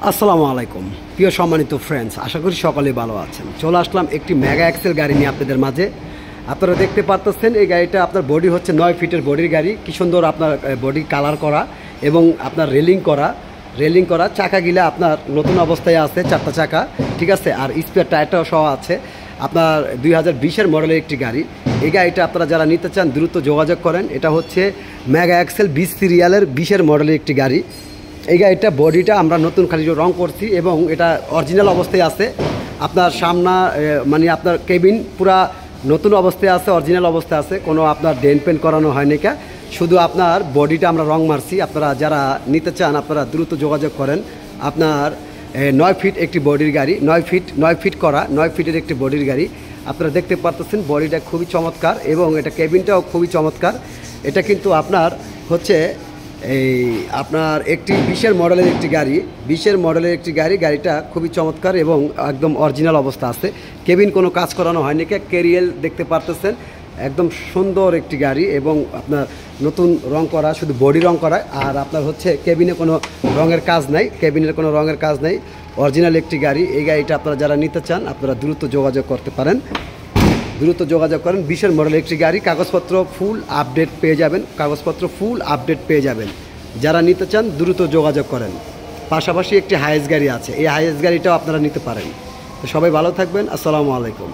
আসসালামু আলাইকুম প্রিয় সম্মানিত ফ্রেন্ডস, আশা করি সকলেই ভালো আছেন। চলে আসলাম একটি মেগা এক্সেল গাড়ি নিয়ে আপনাদের মাঝে। আপনারা দেখতে পাচ্ছেন এই গাড়িটা আপনার বডি হচ্ছে 9 ফিটের বডির গাড়ি। কি সুন্দর আপনার বডি কালার করা এবং আপনার রেলিং করা চাকাগুলা আপনার নতুন অবস্থায় আছে, 4টা চাকা, ঠিক আছে। আর স্পেয়ার টায়ারটাও সহ আছে। আপনার 2020-এর মডেলের একটি গাড়ি। এই গাড়িটা আপনারা যারা নিতে চান দ্রুত যোগাযোগ করেন। এটা হচ্ছে মেগা এক্সেল 20 সিরিয়ালের 20-এর মডেলের একটি গাড়ি। এই গাড়িটা বডিটা আমরা নতুন খালি রং করছি এবং এটা অরিজিনাল অবস্থায় আছে। আপনার মানে আপনার কেবিন পুরা নতুন অবস্থায় আছে, অরিজিনাল অবস্থায় আছে, কোনো আপনার ডেন্ট পেন্ট করানো হয়নি। শুধু আপনার বডিটা আমরা রং মারছি। আপনারা যারা নিতে চান আপনারা দ্রুত যোগাযোগ করেন। আপনার 9 ফিট একটি বডির গাড়ি, 9 ফিট করা 9 ফিটের একটি বডির গাড়ি। আপনারা দেখতে পাচ্ছেন বডিটা খুবই চমৎকার এবং এটা কেবিনটাও খুবই চমৎকার। এটা কিন্তু আপনার হচ্ছে আপনার একটি 20-এর মডেলের একটি গাড়ি, 20-এর মডেলের একটি গাড়িটা খুবই চমৎকার এবং একদম অরিজিনাল অবস্থা আছে। কেবিন কোনো কাজ করানো হয়নি। ক্যারিয়েল দেখতে পারতেছেন, একদম সুন্দর একটি গাড়ি এবং আপনার নতুন রং করা, শুধু বডি রং করা। আর আপনার হচ্ছে কেবিনে কোনো রঙের কাজ নাই, অরিজিনাল একটি গাড়ি। এই গাড়িটা আপনারা যারা নিতে চান আপনারা দ্রুত যোগাযোগ করতে পারেন, দ্রুত যোগাযোগ করেন। 20-এর মডেলের একটি গাড়ি, কাগজপত্র ফুল আপডেট পেয়ে যাবেন। যারা নিতে চান দ্রুত যোগাযোগ করেন। পাশাপাশি একটি হাইয়েস্ট গাড়ি আছে, এই হাইয়েস্ট গাড়িটাও আপনারা নিতে পারেন। তো সবাই ভালো থাকবেন। আসসালামু আলাইকুম।